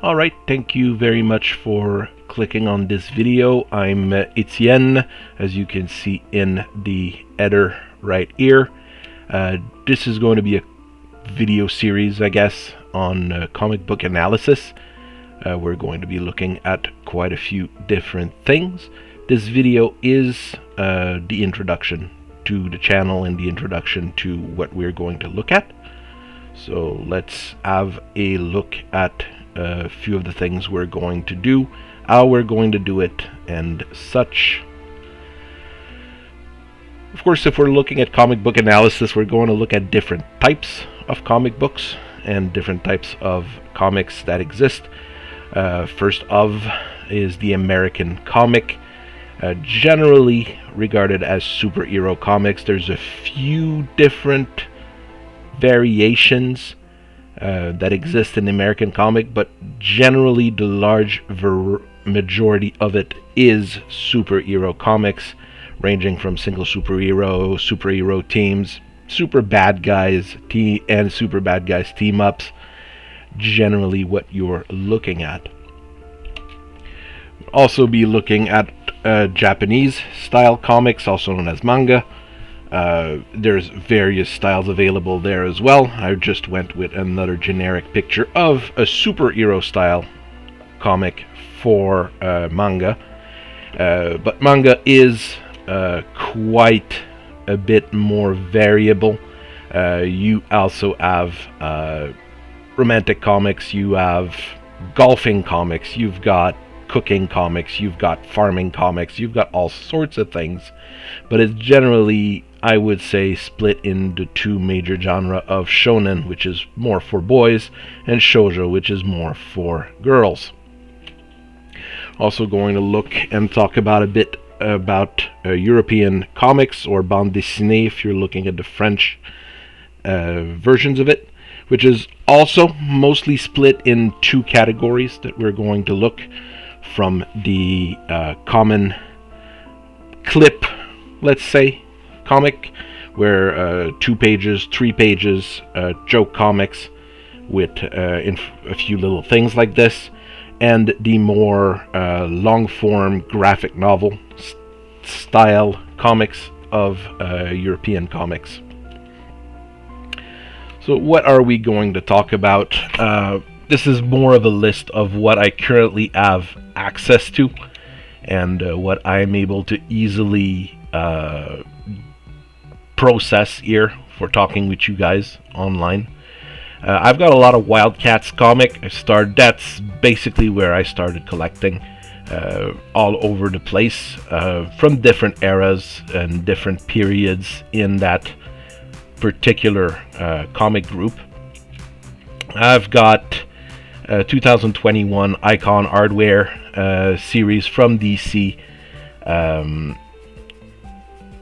Alright, thank you very much for clicking on this video. I'm HeyTeeEn, as you can see in the header right here. This is going to be a video series, I guess, on comic book analysis. We're going to be looking at quite a few different things. This video is the introduction to the channel and the introduction to what we're going to look at. So let's have a look at a few of the things we're going to do, how we're going to do it, and such. Of course, if we're looking at comic book analysis, we're going to look at different types of comic books and different types of comics that exist. First of is the American comic, generally regarded as superhero comics. There's a few different variations that exist in the American comic, but generally the large majority of it is superhero comics, ranging from single superhero teams, super bad guys and super bad guys team ups. Generally what you're looking at. We'll also be looking at Japanese style comics, also known as manga. There's various styles available there as well. I just went with another generic picture of a superhero style comic for manga. But manga is quite a bit more variable. You also have romantic comics, you have golfing comics, you've got cooking comics, you've got farming comics, you've got all sorts of things. But it's generally, I would say, split into two major genres of shonen, which is more for boys, and shoujo, which is more for girls. Also going to look and talk about a bit about European comics, or bande dessinée if you're looking at the French versions of it, which is also mostly split in two categories that we're going to look from the common clip, let's say, comic, where 2 pages, 3 pages, joke comics with a few little things like this, and the more long-form graphic novel style comics of European comics. So what are we going to talk about? This is more of a list of what I currently have access to and what I'm able to easily process here for talking with you guys online. I've got a lot of Wildcats comic. That's basically where I started collecting, all over the place, from different eras and different periods in that particular comic group. I've got 2021 Icon Hardware series from DC.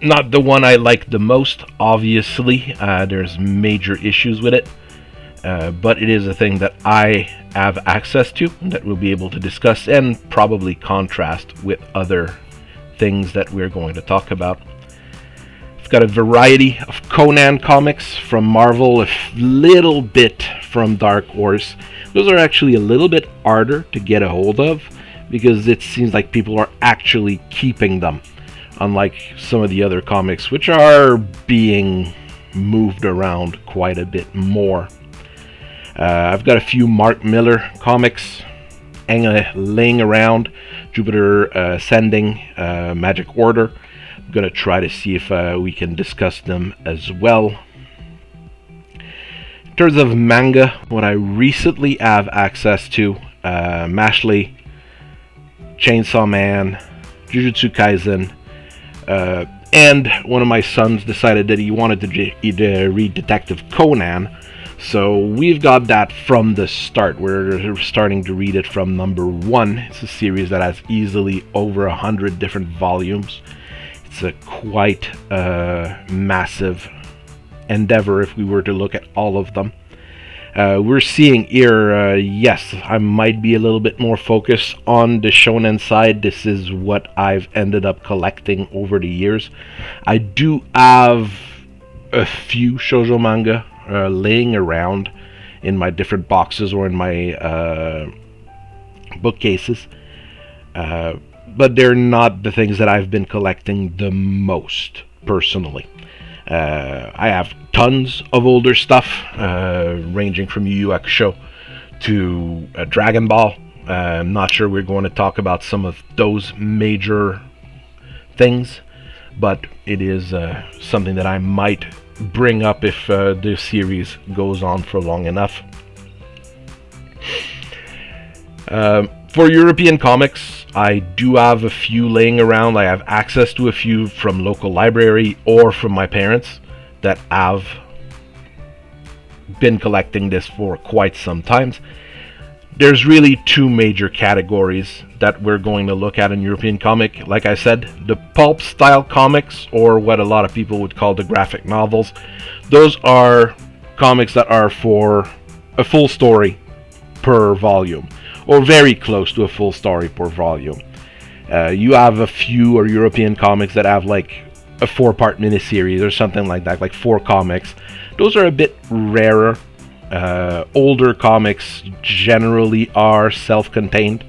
Not the one I like the most, obviously. There's major issues with it, but it is a thing that I have access to that we'll be able to discuss and probably contrast with other things that we're going to talk about. Got a variety of Conan comics from Marvel, a little bit from Dark Horse. Those are actually a little bit harder to get a hold of because it seems like people are actually keeping them, unlike some of the other comics, which are being moved around quite a bit more. I've got a few Mark Millar comics laying around. Jupiter Ascending, Magic Order. Going to try to see if we can discuss them as well. In terms of manga, what I recently have access to, Mashley, Chainsaw Man, Jujutsu Kaisen, and one of my sons decided that he wanted to read Detective Conan, so we've got that from the start. We're starting to read it from number 1. It's a series that has easily over 100 different volumes. It's a quite massive endeavor if we were to look at all of them. We're seeing here, yes, I might be a little bit more focused on the shonen side. This is what I've ended up collecting over the years. I do have a few shoujo manga laying around in my different boxes or in my bookcases. But they're not the things that I've been collecting the most personally. I have tons of older stuff, ranging from Yu Yu Hakusho to Dragon Ball. I'm not sure we're going to talk about some of those major things, but it is something that I might bring up if the series goes on for long enough. For European comics, I do have a few laying around. I have access to a few from local library or from my parents that have been collecting this for quite some time. There's really two major categories that we're going to look at in European comic. Like I said, the pulp style comics, or what a lot of people would call the graphic novels. Those are comics that are for a full story per volume, or very close to a full story per volume. You have a few or European comics that have like a 4-part miniseries or something like that, like 4 comics. Those are a bit rarer. Older comics generally are self-contained,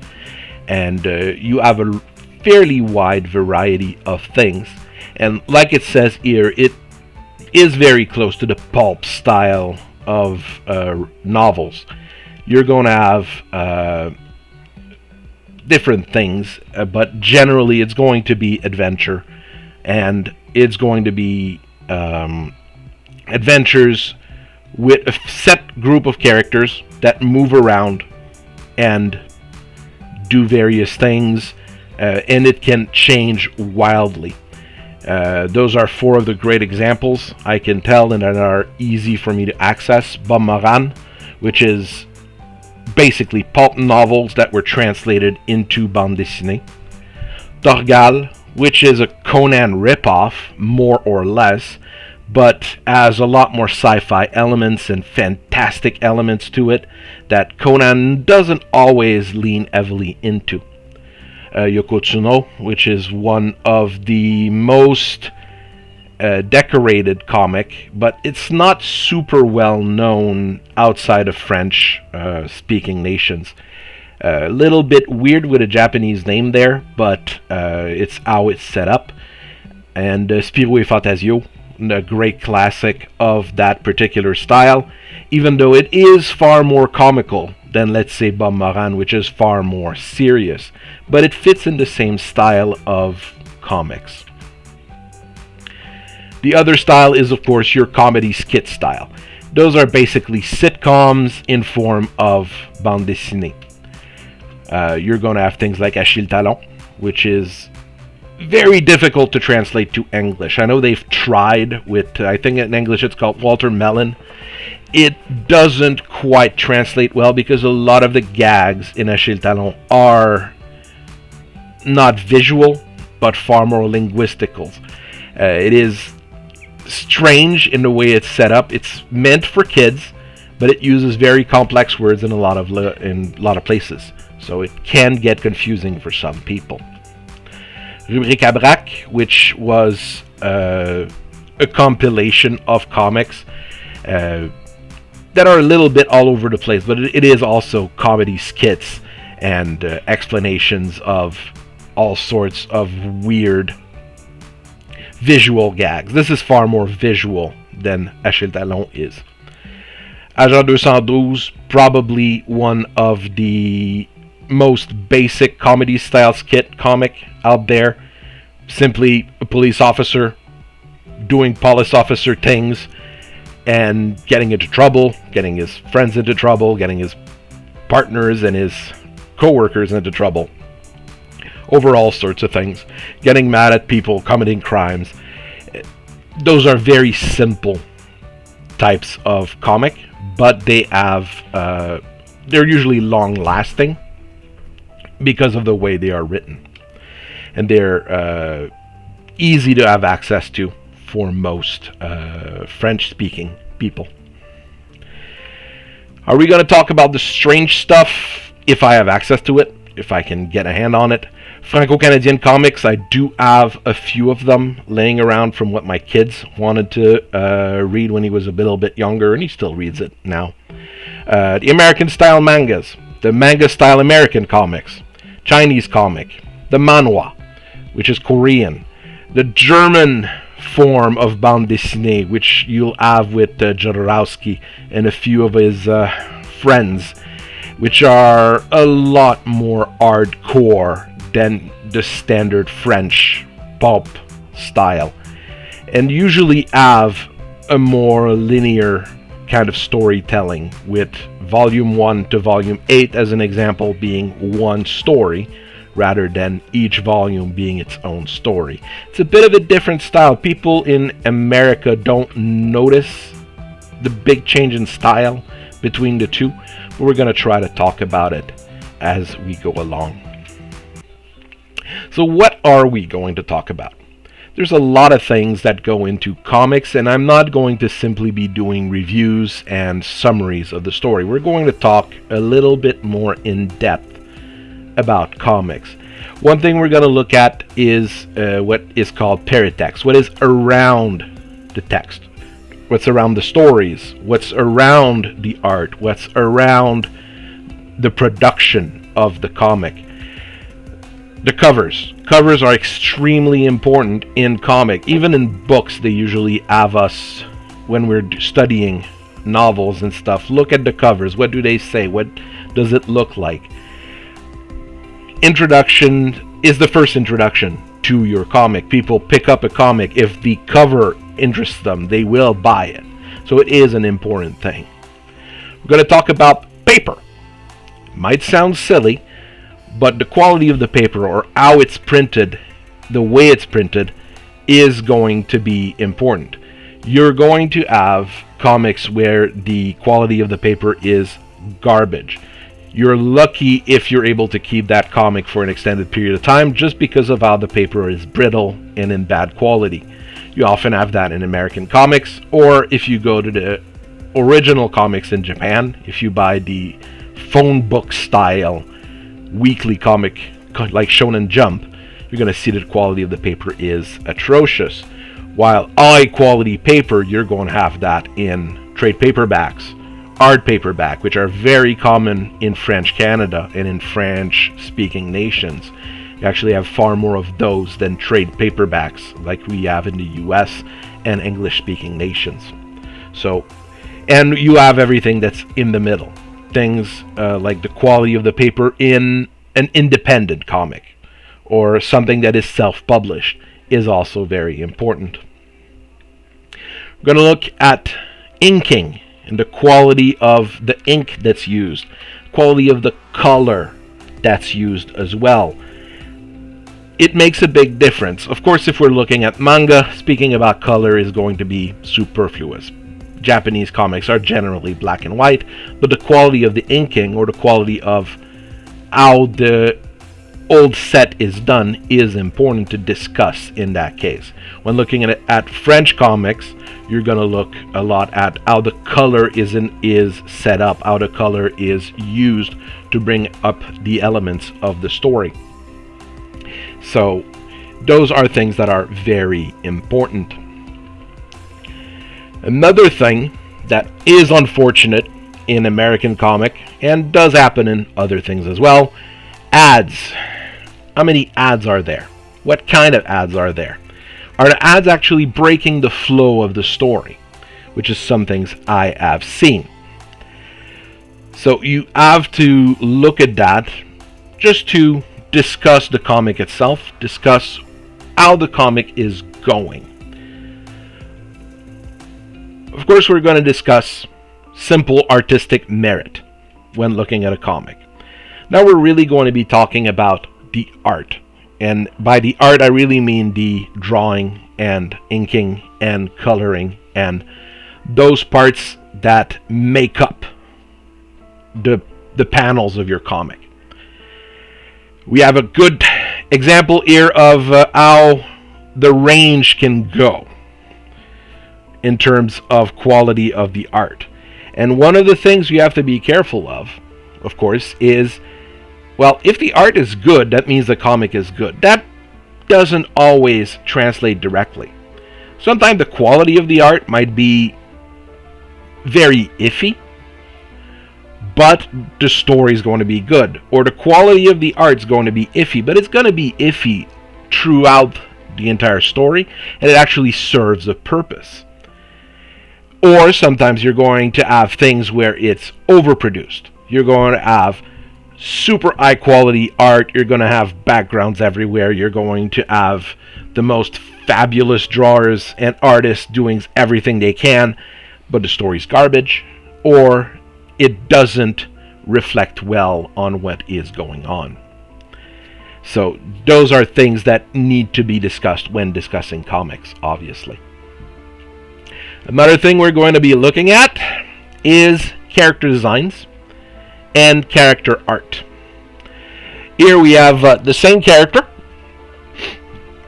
and you have a fairly wide variety of things. And like it says here, it is very close to the pulp style of novels. You're going to have different things, but generally it's going to be adventure, and it's going to be adventures with a set group of characters that move around and do various things, and it can change wildly. Those are 4 of the great examples I can tell and that are easy for me to access. Bamaran, which is basically pulp novels that were translated into bande dessinée. Torgal, which is a Conan ripoff, more or less, but has a lot more sci-fi elements and fantastic elements to it that Conan doesn't always lean heavily into. Yokotsuno, which is one of the most decorated comic, but it's not super well known outside of French speaking nations. A little bit weird with a Japanese name there, but it's how it's set up. And Spirou et Fantasio, a great classic of that particular style, even though it is far more comical than, let's say, Bamaran, which is far more serious, but it fits in the same style of comics. The other style is, of course, your comedy skit style. Those are basically sitcoms in form of bande dessinée. You're going to have things like Achille Talon, which is very difficult to translate to English. I know they've tried with, I think in English it's called Walter Melon. It doesn't quite translate well because a lot of the gags in Achille Talon are not visual, but far more linguistical. It is strange in the way it's set up. It's meant for kids, but it uses very complex words in a lot of places, so it can get confusing for some people. Rubrique à Braque, which was a compilation of comics that are a little bit all over the place, but it is also comedy skits and explanations of all sorts of weird visual gags. This is far more visual than Achille Talon is. Agent 212, probably one of the most basic comedy style skit comic out there. Simply a police officer doing police officer things and getting into trouble, getting his friends into trouble, getting his partners and his co-workers into trouble over all sorts of things, getting mad at people, committing crimes. Those are very simple types of comic, but they have they're usually long lasting because of the way they are written, and they're easy to have access to for most French speaking people. Are we going to talk about the strange stuff if I have access to it, if I can get a hand on it? Franco-Canadian comics, I do have a few of them laying around from what my kids wanted to read when he was a little bit younger, and he still reads it now. The American style mangas, the manga-style American comics, Chinese comic, the manhwa, which is Korean, the German form of bande dessinée, which you'll have with Jodorowsky and a few of his friends, which are a lot more hardcore than the standard French pulp style, and usually have a more linear kind of storytelling, with volume 1 to volume 8 as an example being one story rather than each volume being its own story. It's a bit of a different style. People in America don't notice the big change in style between the two, but we're going to try to talk about it as we go along. So what are we going to talk about? There's a lot of things that go into comics, and I'm not going to simply be doing reviews and summaries of the story. We're going to talk a little bit more in depth about comics. One thing we're going to look at is what is called paratext, what is around the text, what's around the stories, what's around the art, what's around the production of the comic. The covers. Covers are extremely important in comic. Even in books, they usually have us, when we're studying novels and stuff, look at the covers. What do they say? What does it look like? Introduction is the first introduction to your comic. People pick up a comic. If the cover interests them, they will buy it. So it is an important thing. We're going to talk about paper. Might sound silly, but the quality of the paper, or how it's printed, the way it's printed, is going to be important. You're going to have comics where the quality of the paper is garbage. You're lucky if you're able to keep that comic for an extended period of time, just because of how the paper is brittle and in bad quality. You often have that in American comics, or if you go to the original comics in Japan, if you buy the phone book style weekly comic like Shonen Jump, you're going to see that the quality of the paper is atrocious. While high quality paper, you're going to have that in trade paperbacks, art paperback, which are very common in French Canada and in French speaking nations. You actually have far more of those than trade paperbacks like we have in the US and English speaking nations. So, and you have everything that's in the middle. Things like the quality of the paper in an independent comic or something that is self-published is also very important. We're going to look at inking and the quality of the ink that's used, quality of the color that's used as well. It makes a big difference. Of course, if we're looking at manga, speaking about color is going to be superfluous. Japanese comics are generally black and white, but the quality of the inking, or the quality of how the old set is done, is important to discuss in that case. When looking at French comics, you're going to look a lot at how the color is set up, how the color is used to bring up the elements of the story. So those are things that are very important. Another thing that is unfortunate in American comic, and does happen in other things as well, ads. How many ads are there? What kind of ads are there? Are the ads actually breaking the flow of the story? Which is some things I have seen. So you have to look at that just to discuss the comic itself, discuss how the comic is going. Of course, we're going to discuss simple artistic merit when looking at a comic. Now we're really going to be talking about the art. And by the art, I really mean the drawing and inking and coloring and those parts that make up the panels of your comic. We have a good example here of how the range can go in terms of quality of the art. And one of the things you have to be careful of course, is, well, if the art is good, that means the comic is good. That doesn't always translate directly. Sometimes the quality of the art might be very iffy, but the story is going to be good, or the quality of the art is going to be iffy, but it's going to be iffy throughout the entire story, and it actually serves a purpose. Or sometimes you're going to have things where it's overproduced. You're going to have super high quality art, you're going to have backgrounds everywhere, you're going to have the most fabulous drawers and artists doing everything they can, but the story's garbage, or it doesn't reflect well on what is going on. So those are things that need to be discussed when discussing comics, obviously. Another thing we're going to be looking at is character designs and character art. Here we have the same character.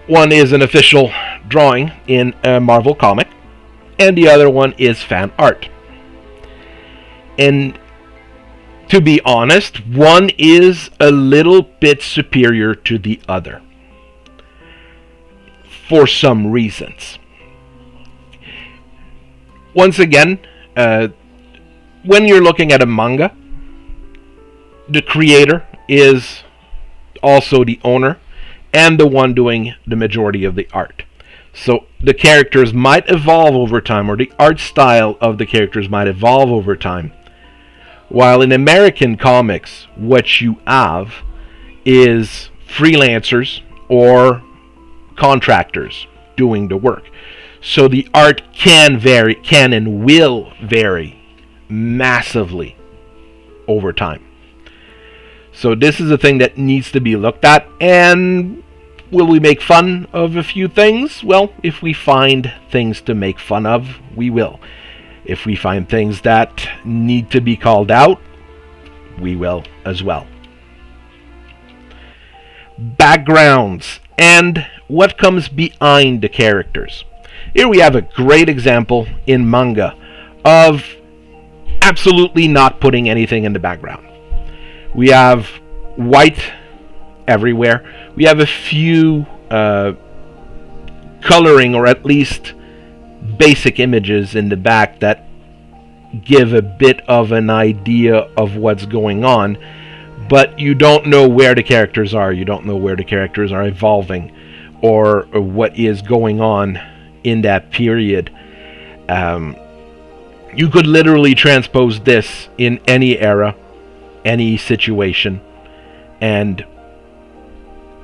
One is an official drawing in a Marvel comic, and the other one is fan art. And to be honest, one is a little bit superior to the other for some reasons. Once again, when you're looking at a manga, the creator is also the owner and the one doing the majority of the art. So the characters might evolve over time, or the art style of the characters might evolve over time. While in American comics, what you have is freelancers or contractors doing the work. So the art can and will vary massively over time. So this is a thing that needs to be looked at. And will we make fun of a few things? Well, if we find things to make fun of, we will. If we find things that need to be called out, we will as well. Backgrounds and what comes behind the characters. Here we have a great example in manga of absolutely not putting anything in the background. We have white everywhere. We have a few coloring, or at least basic images in the back that give a bit of an idea of what's going on, but you don't know where the characters are. You don't know where the characters are evolving, or what is going on in that period. You could literally transpose this in any era, any situation, and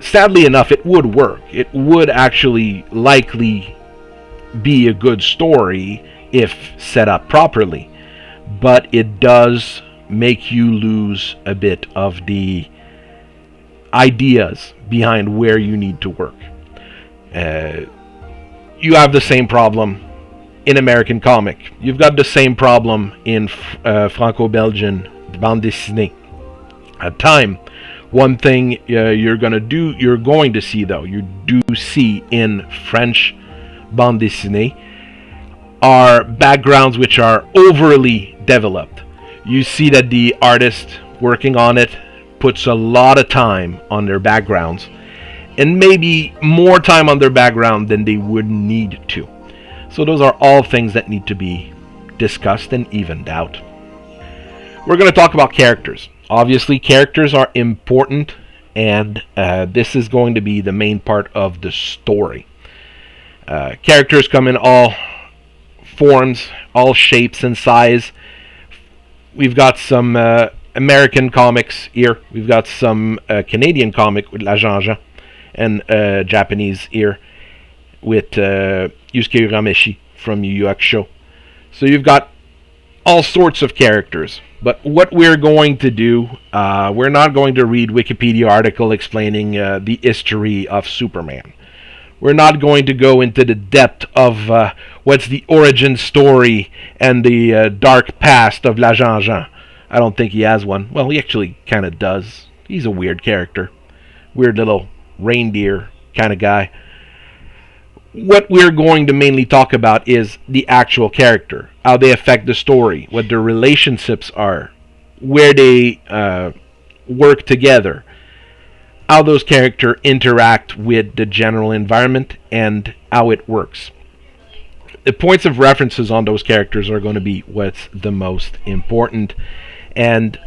sadly enough, it would work. It would actually likely be a good story if set up properly, but it does make you lose a bit of the ideas behind where you need to work. You have the same problem in American comic. You've got the same problem in Franco-Belgian bande dessinée. At time, one thing you're going to see though, you do see in French bande dessinée, are backgrounds which are overly developed. You see that the artist working on it puts a lot of time on their backgrounds, and maybe more time on their background than they would need to. So those are all things that need to be discussed and evened out. We're going to talk about characters. Obviously, characters are important, and this is going to be the main part of the story. Characters come in all forms, all shapes and size. We've got some American comics here. We've got some Canadian comic with La Jean-Jean, and Japanese here with Yusuke Urameshi from Yu Yu Hakusho. So you've got all sorts of characters. But what we're going to do, we're not going to read Wikipedia article explaining the history of Superman. We're not going to go into the depth of what's the origin story and the dark past of La Jean-Jean. I don't think he has one. Well, he actually kind of does. He's a weird character. Weird little reindeer kind of guy. What we're going to mainly talk about is the actual character, how they affect the story, what their relationships are, where they work together, how those characters interact with the general environment, and how it works. The points of references on those characters are going to be what's the most important, And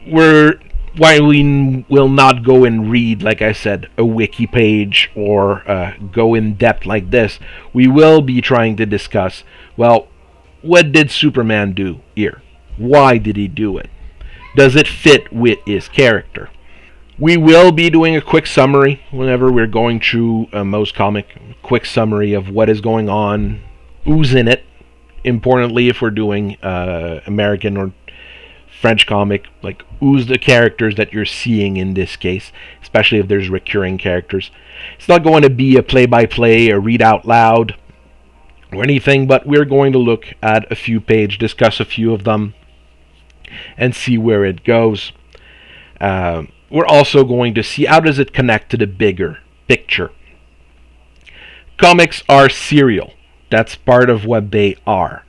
while we will not go and read, like I said, a wiki page or go in depth like this, we will be trying to discuss, well, what did Superman do here? Why did he do it? Does it fit with his character? We will be doing a quick summary whenever we're going through most comic. Quick summary of what is going on, who's in it. Importantly, if we're doing American or French comic, like who's the characters that you're seeing in this case, especially if there's recurring characters. It's not going to be a play-by-play or read out loud or anything, but we're going to look at a few pages, discuss a few of them, and see where it goes. We're also going to see how does it connect to the bigger picture. Comics are serial. That's part of what they are.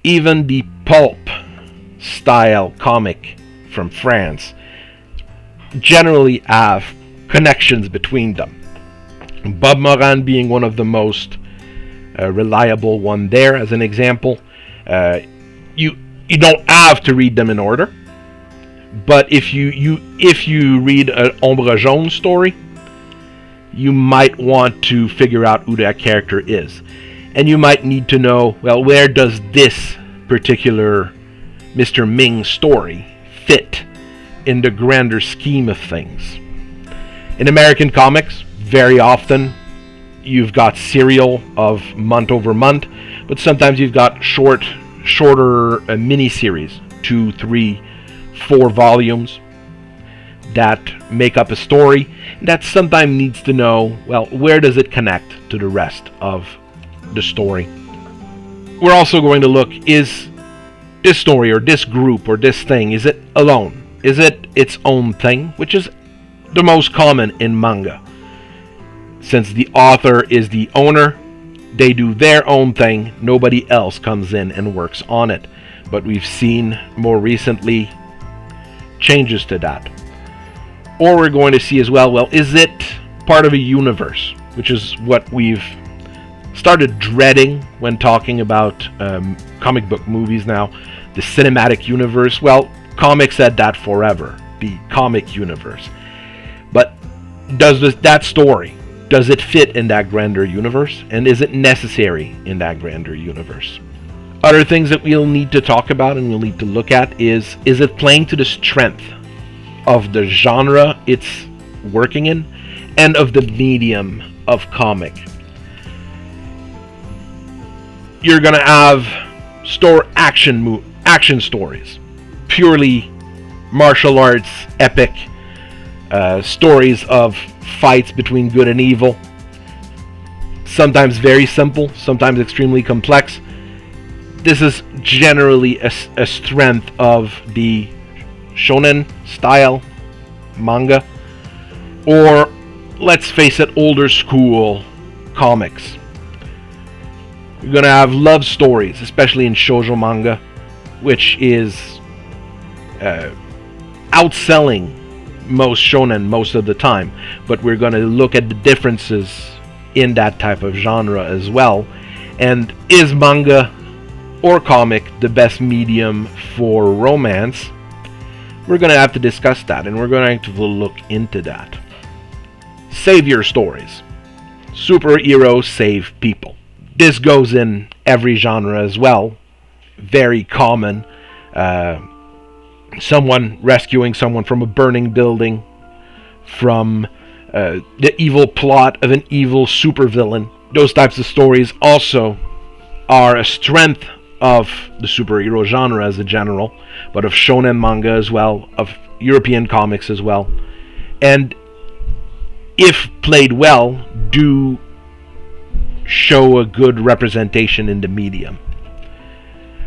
Even the pulp style comic from France generally have connections between them. Bob Moran being one of the most reliable one there as an example. You don't have to read them in order, but if you read an Ombre Jaune story, you might want to figure out who that character is, and you might need to know, well, where does this particular Mr. Ming story fit in the grander scheme of things. In American comics, very often you've got serial of month over month, but sometimes you've got shorter mini-series, 2, 3, 4 volumes that make up a story, and that sometimes needs to know, well, where does it connect to the rest of the story. We're also going to look, is this story or this group or this thing, is it alone? Is it its own thing? Which is the most common in manga. Since the author is the owner, they do their own thing, nobody else comes in and works on it. But we've seen more recently changes to that. Or we're going to see as well, is it part of a universe? Which is what we've started dreading when talking about comic book movies now. The cinematic universe. Well, comics said that forever. The comic universe. But that story, does it fit in that grander universe? And is it necessary in that grander universe? Other things that we'll need to talk about and we'll need to look at is it playing to the strength of the genre it's working in and of the medium of comic? You're going to have action stories, purely martial arts, epic stories of fights between good and evil. Sometimes very simple, sometimes extremely complex. This is generally a strength of the shonen style manga, or let's face it, older school comics. You're going to have love stories, especially in shoujo manga, which is outselling most shonen most of the time. But we're going to look at the differences in that type of genre as well. And is manga or comic the best medium for romance? We're going to have to discuss that, and we're going to have to look into that. Savior stories. Superheroes save people. This goes in every genre as well. Very common. Someone rescuing someone from a burning building, from the evil plot of an evil supervillain. Those types of stories also are a strength of the superhero genre as a general, but of shonen manga as well, of European comics as well. And if played well, do show a good representation in the medium.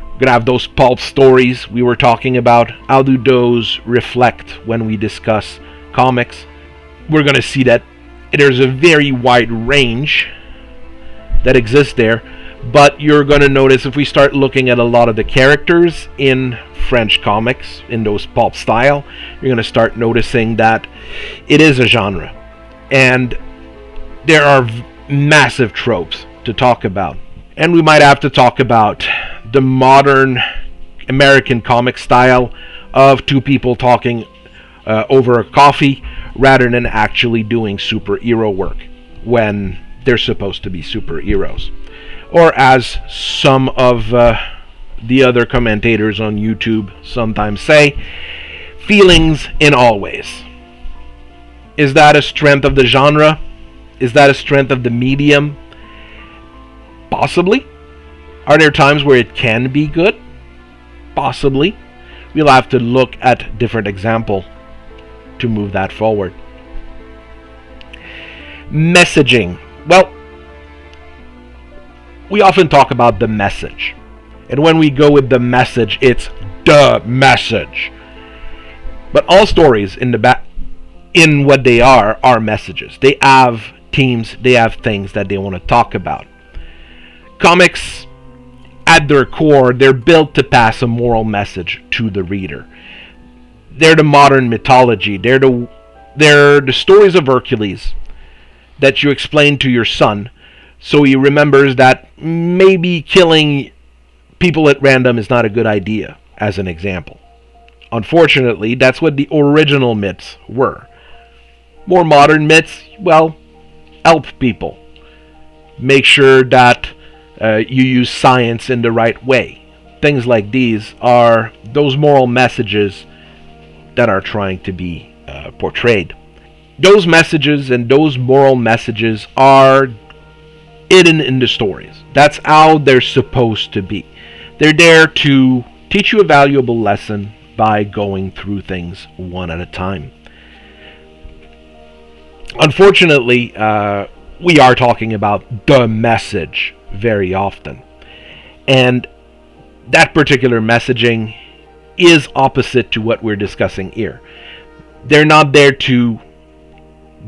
We're going to have those pulp stories we were talking about. How do those reflect when we discuss comics? We're going to see that there's a very wide range that exists there, but you're going to notice if we start looking at a lot of the characters in French comics, in those pulp style, you're going to start noticing that it is a genre. And there are massive tropes to talk about. And we might have to talk about the modern American comic style of two people talking over a coffee rather than actually doing superhero work when they're supposed to be superheroes. Or as some of the other commentators on YouTube sometimes say, feelings in all ways. Is that a strength of the genre? Is that a strength of the medium? Possibly. Are there times where it can be good? Possibly. We'll have to look at different examples to move that forward. Messaging. Well, we often talk about the message. And when we go with the message, it's the message. But all stories in what they are messages. They have themes, they have things that they want to talk about. Comics, at their core, they're built to pass a moral message to the reader. They're the modern mythology. They're the stories of Hercules that you explain to your son so he remembers that maybe killing people at random is not a good idea, as an example. Unfortunately, that's what the original myths were. More modern myths, well, help people. Make sure that you use science in the right way. Things like these are those moral messages that are trying to be portrayed. Those messages and those moral messages are hidden in the stories. That's how they're supposed to be. They're there to teach you a valuable lesson by going through things one at a time. Unfortunately, we are talking about the message very often. And that particular messaging is opposite to what we're discussing here. They're not there to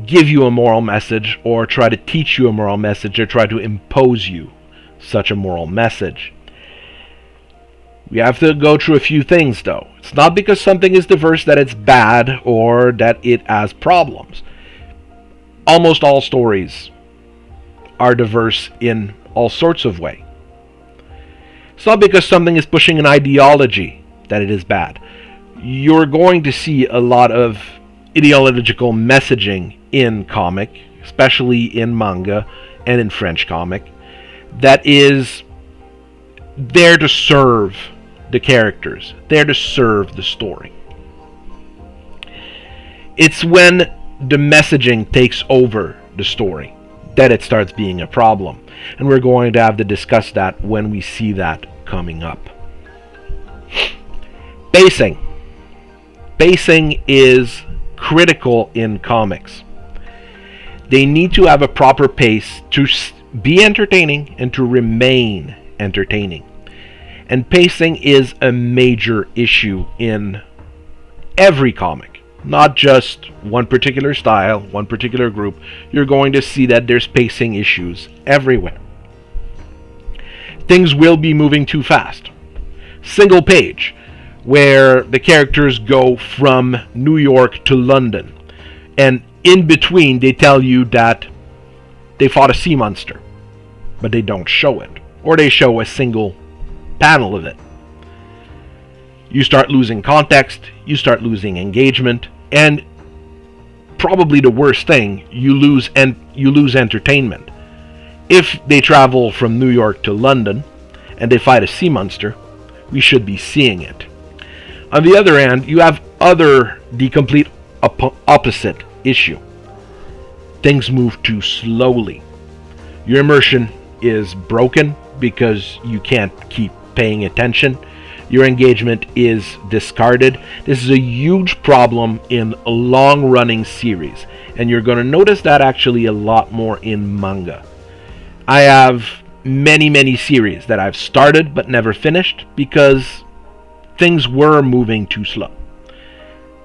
give you a moral message or try to teach you a moral message or try to impose you such a moral message. We have to go through a few things though. It's not because something is diverse that it's bad or that it has problems. Almost all stories are diverse in all sorts of ways. It's not because something is pushing an ideology that it is bad. You're going to see a lot of ideological messaging in comic, especially in manga and in French comic, that is there to serve the characters, there to serve the story. It's when the messaging takes over the story that it starts being a problem. And we're going to have to discuss that when we see that coming up. Pacing. Pacing is critical in comics. They need to have a proper pace to be entertaining and to remain entertaining. And pacing is a major issue in every comic. Not just one particular style, one particular group. You're going to see that there's pacing issues everywhere. Things will be moving too fast. Single page, where the characters go from New York to London. And in between, they tell you that they fought a sea monster. But they don't show it. Or they show a single panel of it. You start losing context, you start losing engagement, and probably the worst thing, you lose entertainment. If they travel from New York to London and they fight a sea monster, we should be seeing it. On the other hand, you have the complete opposite issue. Things move too slowly. Your immersion is broken because you can't keep paying attention. Your engagement is discarded. This is a huge problem in long-running series, and you're going to notice that actually a lot more in manga. I have many series that I've started but never finished because things were moving too slow.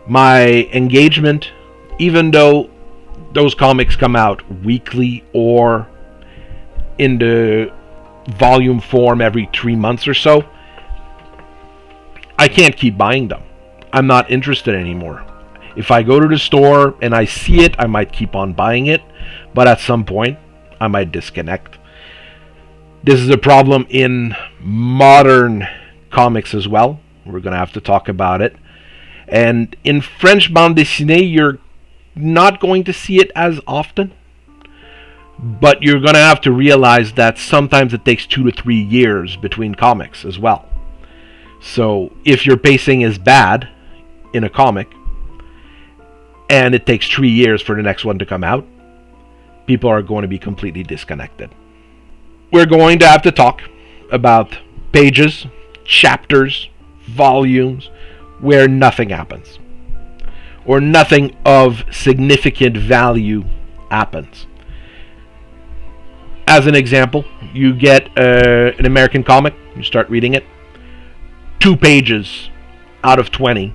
My engagement, even though those comics come out weekly or in the volume form every 3 months or so, I can't keep buying them. I'm not interested anymore. If I go to the store and I see it, I might keep on buying it, but at some point, I might disconnect. This is a problem in modern comics as well. We're going to have to talk about it. And in French bande dessinée, you're not going to see it as often. But you're going to have to realize that sometimes it takes 2 to 3 years between comics as well. So if your pacing is bad in a comic, and it takes 3 years for the next one to come out, people are going to be completely disconnected. We're going to have to talk about pages, chapters, volumes, where nothing happens. Or nothing of significant value happens. As an example, you get an American comic, you start reading it, 2 pages out of 20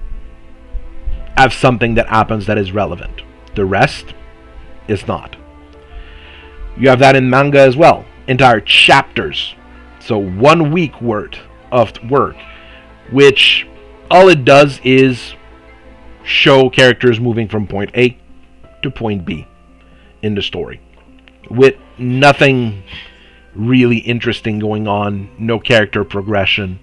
have something that happens that is relevant. The rest is not. You have that in manga as well. Entire chapters. So 1 week worth of work, which all it does is show characters moving from point A to point B in the story, with nothing really interesting going on, no character progression,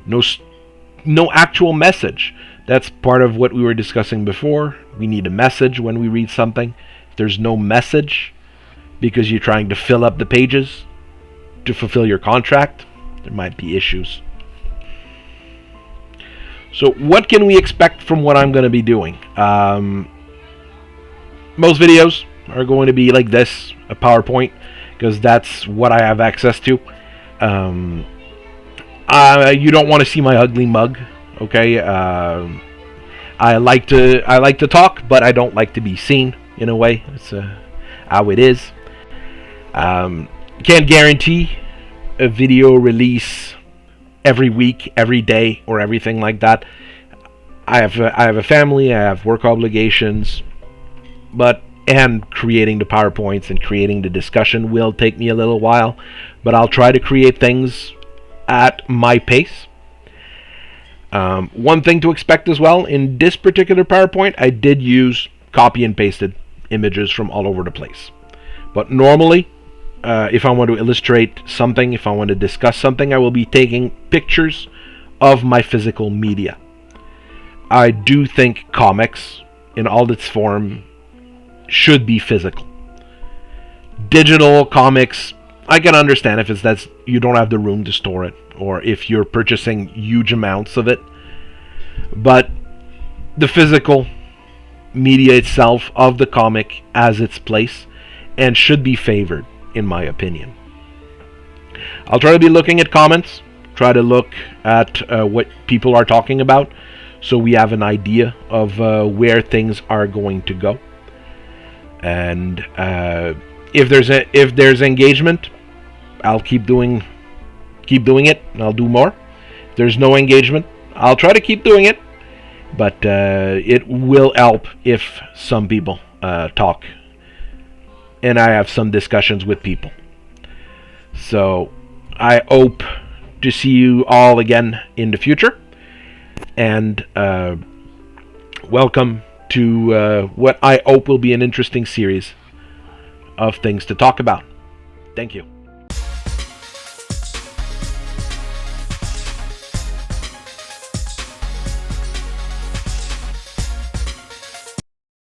no actual message. That's part of what we were discussing before. We need a message when we read something. If there's no message because you're trying to fill up the pages to fulfill your contract, there might be issues. So what can we expect from what I'm going to be doing? Most videos are going to be like this, a PowerPoint, because that's what I have access to. You don't want to see my ugly mug, okay? I like to talk, but I don't like to be seen. In a way, it's how it is. Can't guarantee a video release every week, every day, or everything like that. I have a family, I have work obligations, and creating the PowerPoints and creating the discussion will take me a little while, but I'll try to create things at my pace. One thing to expect as well, in this particular PowerPoint, I did use copy and pasted images from all over the place. But normally, if I want to illustrate something, if I want to discuss something, I will be taking pictures of my physical media. I do think comics, in all its form, should be physical. Digital comics, I can understand if it's that you don't have the room to store it, or if you're purchasing huge amounts of it. But the physical media itself of the comic has its place and should be favored, in my opinion. I'll try to be looking at comments, try to look at what people are talking about, so we have an idea of where things are going to go. And if there's engagement, I'll keep doing it, and I'll do more. If there's no engagement, I'll try to keep doing it, but it will help if some people talk and I have some discussions with people. So I hope to see you all again in the future, and welcome to what I hope will be an interesting series of things to talk about. Thank you.